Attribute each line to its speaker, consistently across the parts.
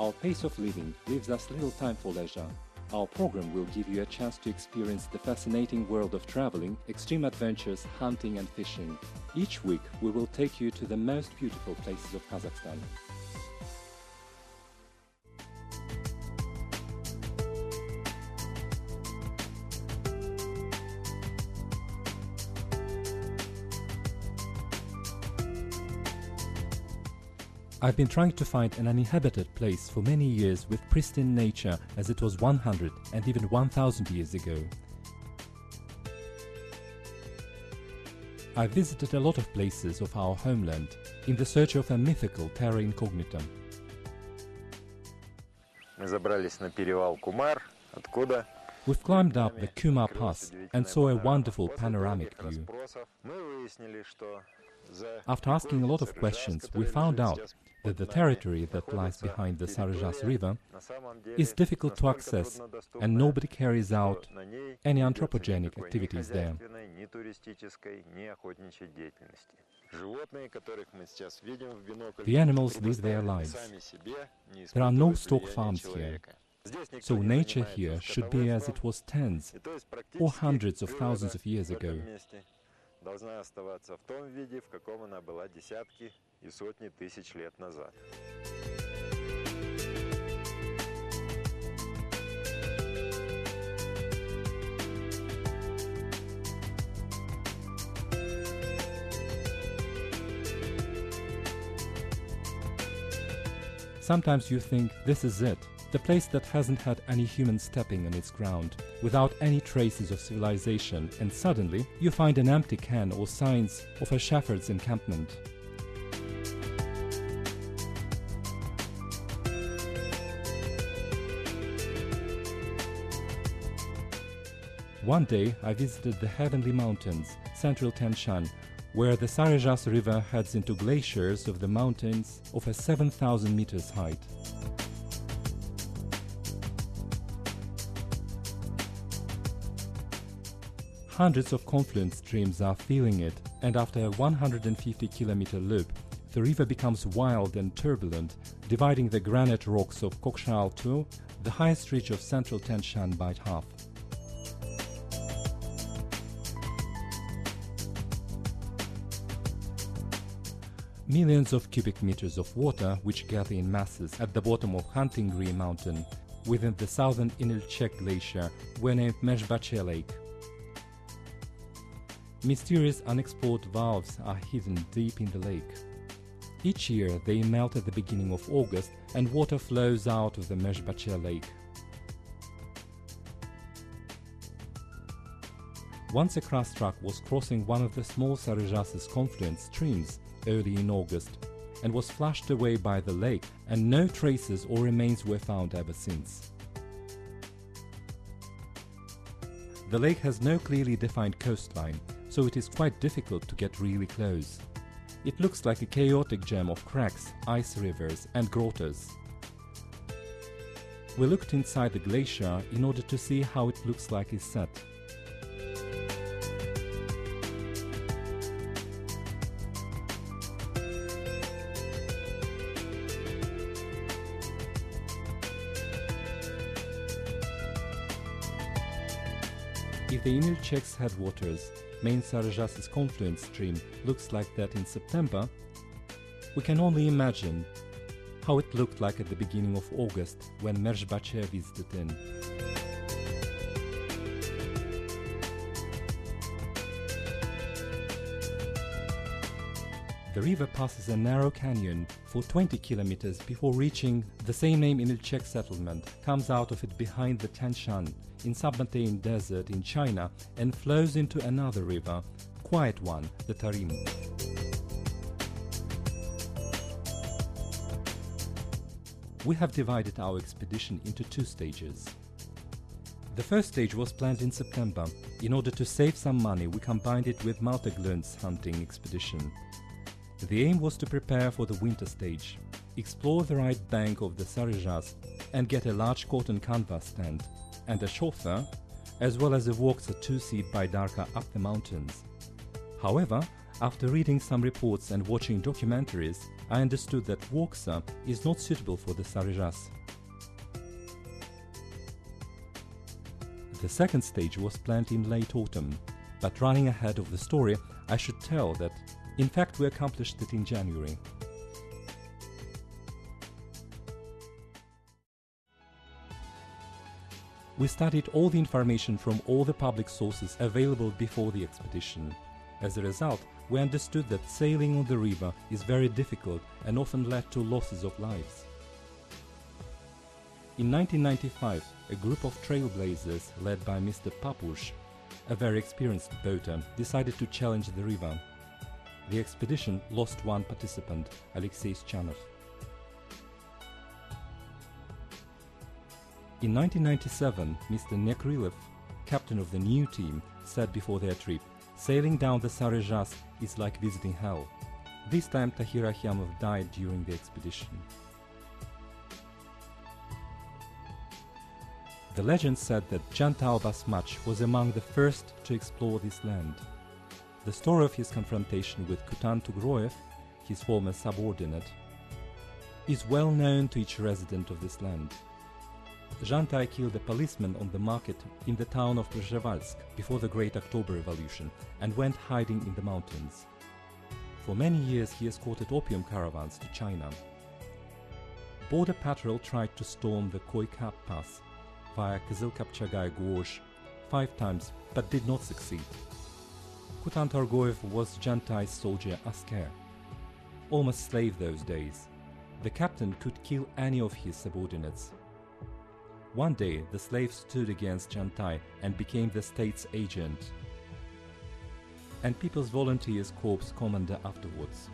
Speaker 1: our pace of living leaves us little time for leisure. Our program will give you a chance to experience the fascinating world of traveling, extreme adventures, hunting and fishing. Each week we will take you to the most beautiful places of Kazakhstan. I've been trying to find an uninhabited place for many years with pristine nature as it was 100 and even 1000 years ago. I've visited a lot of places of our homeland in the search of a mythical terra incognita. We've climbed up the Kumar pass and saw a wonderful panoramic view. After asking a lot of questions, we found out that the territory that lies behind the Saryzhaz river is difficult to access and nobody carries out any anthropogenic activities there. The animals live their lives. There are no stock farms here. So nature here should be as it was tens or hundreds of thousands of years ago.
Speaker 2: Должна оставаться в том виде, в каком она была десятки и сотни тысяч лет назад.
Speaker 1: Sometimes you think this is it, the place that hasn't had any human stepping on its ground, without any traces of civilization, and suddenly you find an empty can or signs of a shepherd's encampment. One day I visited the Heavenly Mountains, central Tian Shan, where the Saryzhaz River heads into glaciers of the mountains of a 7,000 meters height. Hundreds of confluent streams are filling it, and after a 150-kilometer loop, the river becomes wild and turbulent, dividing the granite rocks of Koksha 2, the highest ridge of central Tian Shan, by half. Millions of cubic meters of water, which gather in masses at the bottom of Hunting Green Mountain, within the southern Inilchek Glacier, were named Mezhbache Lake. Mysterious unexplored valves are hidden deep in the lake. Each year they melt at the beginning of August and water flows out of the Mezhbache Lake. Once a crass truck was crossing one of the small Saryzhaz's confluent streams early in August and was flushed away by the lake, and no traces or remains were found ever since. The lake has no clearly defined coastline, so it is quite difficult to get really close. It looks like a chaotic jam of cracks, ice rivers and grottos. We looked inside the glacier in order to see how it looks like it's set. If the Inilchek's headwaters, main Saryzhaz's confluent stream, looks like that in September, we can only imagine how it looked like at the beginning of August when Mezhbache visited in. The river passes a narrow canyon for 20 kilometers before reaching the same name Inilchek settlement, comes out of it behind the Tian Shan in submontane desert in China and flows into another river, quiet one, the Tarim. We have divided our expedition into two stages. The first stage was planned in September. In order to save some money, we combined it with Maltaglun's hunting expedition. The aim was to prepare for the winter stage, explore the right bank of the Saryzhaz and get a large cotton canvas tent and a chauffeur, as well as a Vauxhall two-seat Baidarka up the mountains. However, After reading some reports and watching documentaries, I understood that Voksa is not suitable for the Saryzhaz. The second stage was planned in late autumn, but running ahead of the story, I should tell that, in fact, we accomplished it in January. We studied all the information from all the public sources available before the expedition. As a result, we understood that sailing on the river is very difficult and often led to losses of lives. In 1995, a group of trailblazers led by Mr. Papush, a very experienced boater, decided to challenge the river. The expedition lost one participant, Alexei Schanov. In 1997, Mr. Nekrylev, captain of the new team, said before their trip, "Sailing down the Saryzhaz is like visiting hell." This time Tahir Akhямov died during the expedition. The legend said that Jantal Basmach was among the first to explore this land. The story of his confrontation with Kutan Tugroev, his former subordinate, is well known to each resident of this land. Jantai killed a policeman on the market in the town of Przhevalsk before the Great October Revolution and went hiding in the mountains. For many years he escorted opium caravans to China. Border Patrol tried to storm the Koikap Pass via Kızılkapçagay Gorge 5 times but did not succeed. Kutan Torgoev was Jantai's soldier Asker, almost slave those days. The captain could kill any of his subordinates. One day, the slave stood against Jantai and became the state's agent, and People's Volunteers Corps commander afterwards.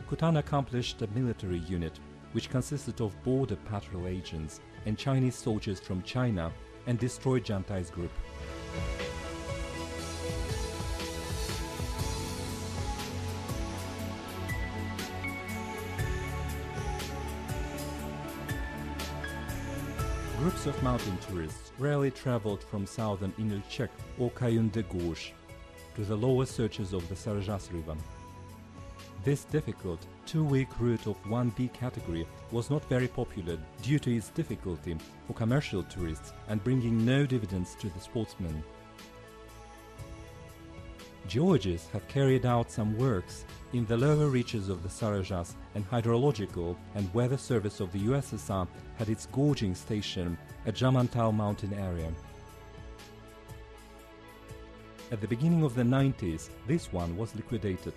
Speaker 1: Kutan accomplished a military unit which consisted of border patrol agents and Chinese soldiers from China and destroyed Jantai's group. Groups of mountain tourists rarely traveled from southern Inilchek or Kayunde Gorge to the lower searches of the Saryzhaz River. This difficult, 2-week route of 1B category was not very popular due to its difficulty for commercial tourists and bringing no dividends to the sportsmen. Geologists have carried out some works in the lower reaches of the Saryzhaz, and Hydrological and Weather Service of the USSR had its gorging station at Jamantal mountain area. At the beginning of the 90s, this one was liquidated.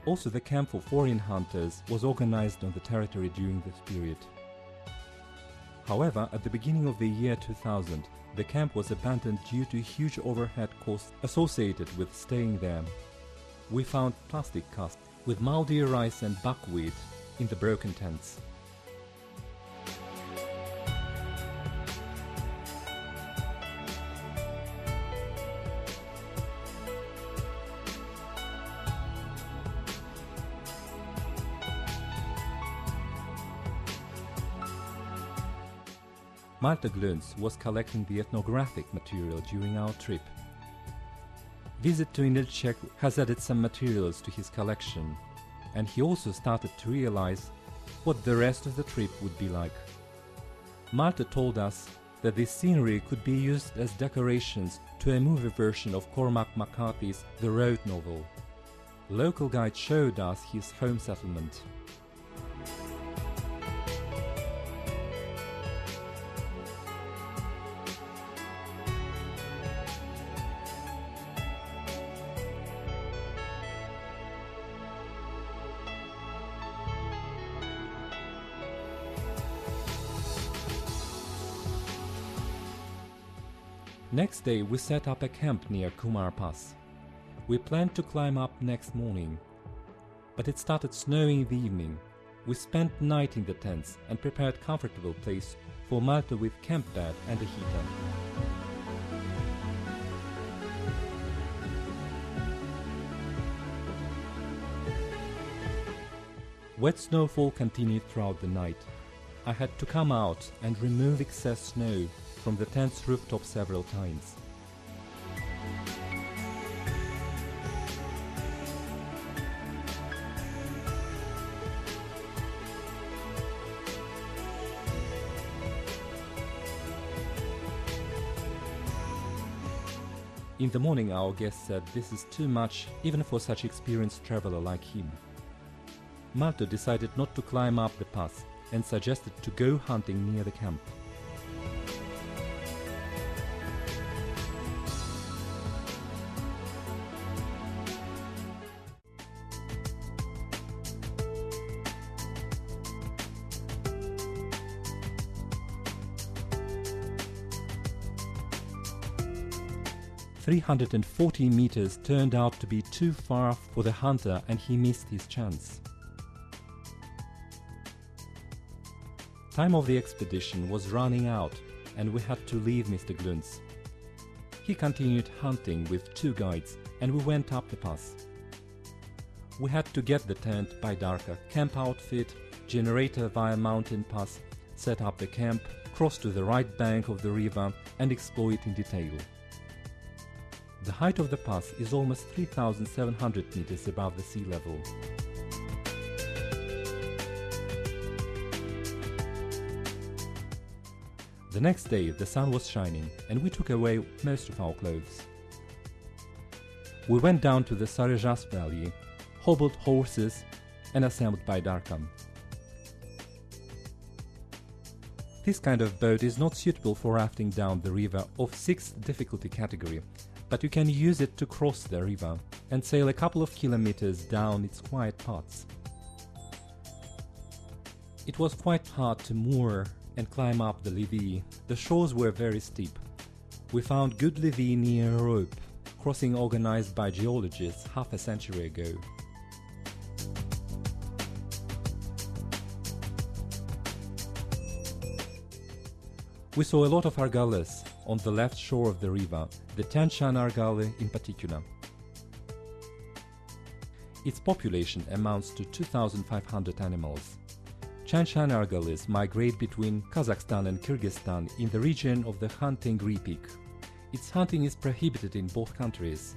Speaker 1: Also, the camp for foreign hunters was organized on the territory during this period. However, at the beginning of the year 2000, the camp was abandoned due to huge overhead costs associated with staying there. We found plastic casks with Maldive rice and buckwheat in the broken tents. Malte Glöns was collecting the ethnographic material during our trip. Visit to Inilchek has added some materials to his collection, and he also started to realize what the rest of the trip would be like. Malte told us that this scenery could be used as decorations to a movie version of Cormac McCarthy's The Road novel. Local guide showed us his home settlement. Next day we set up a camp near Kumar Pass. We planned to climb up next morning, but it started snowing in the evening. We spent night in the tents and prepared comfortable place for Malte with camp bed and a heater. Wet snowfall continued throughout the night. I had to come out and remove excess snow from the tent's rooftop several times. In the morning our guest said this is too much even for such experienced traveler like him. Malto decided not to climb up the pass and suggested to go hunting near the camp. "340 meters turned out to be too far for the hunter and he missed his chance. Time of the expedition was running out and we had to leave Mr. Glunz. He continued hunting with 2 guides and we went up the pass. We had to get the tent by darka, camp outfit, generator via mountain pass, set up the camp, cross to the right bank of the river and explore it in detail. The height of the pass is almost 3,700 meters above the sea level. The next day the sun was shining and we took away most of our clothes. We went down to the Saryzhaz Valley, hobbled horses and assembled by darka. This kind of boat is not suitable for rafting down the river of 6th difficulty category, but you can use it to cross the river and sail a couple of kilometers down its quiet parts. It was quite hard to moor and climb up the levee. The shores were very steep. We found good levee near Rope, crossing organized by geologists half a century ago. We saw a lot of argales on the left shore of the river, the Tianshan argale in particular. Its population amounts to 2,500 animals. Tianshan argales migrate between Kazakhstan and Kyrgyzstan in the region of the Khan-Tengri Peak. Its hunting is prohibited in both countries.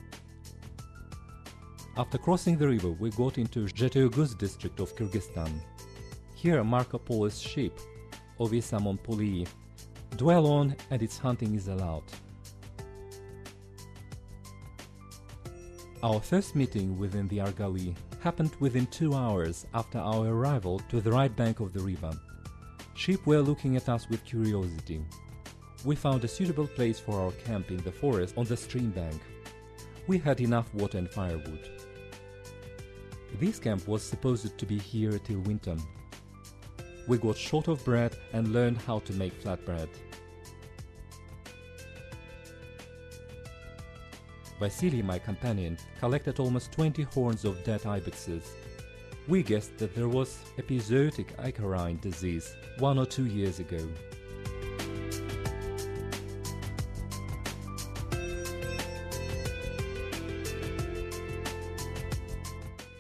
Speaker 1: After crossing the river, we got into Zhetoyguz district of Kyrgyzstan. Here Marco Polo's ship, Ovisamon Polii, dwell on and its hunting is allowed. Our first meeting within the argali happened within 2 hours after our arrival to the right bank of the river. Sheep were looking at us with curiosity. We found a suitable place for our camp in the forest on the stream bank. We had enough water and firewood. This camp was supposed to be here till winter. We got short of bread and learned how to make flatbread. Vasily, my companion, collected almost 20 horns of dead ibexes. We guessed that there was epizootic ichorine disease 1 or 2 years ago.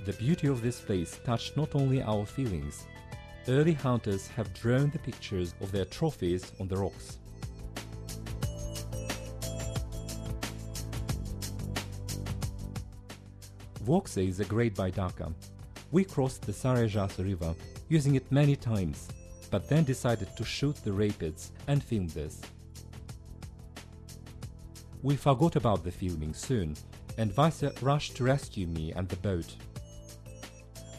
Speaker 1: The beauty of this place touched not only our feelings. Early hunters have drawn the pictures of their trophies on the rocks. Vokse is a great baidaka. We crossed the Saryzhaz River, using it many times, but then decided to shoot the rapids and film this. We forgot about the filming soon, and Vasya rushed to rescue me and the boat.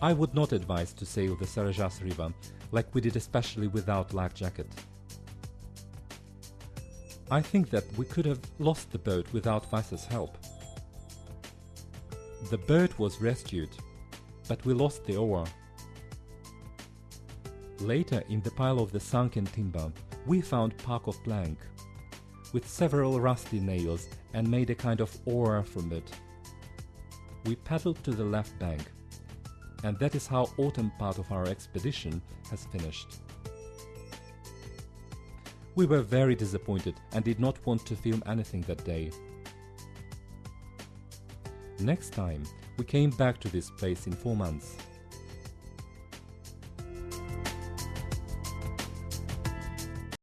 Speaker 1: I would not advise to sail the Saryzhaz River, like we did, especially without life jacket. I think that we could have lost the boat without Vasya's help. The boat was rescued, but we lost the oar. Later, in the pile of the sunken timber, we found pack of plank, with several rusty nails, and made a kind of oar from it. We paddled to the left bank, and that is how autumn part of our expedition has finished. We were very disappointed and did not want to film anything that day. Next time, we came back to this place in 4 months.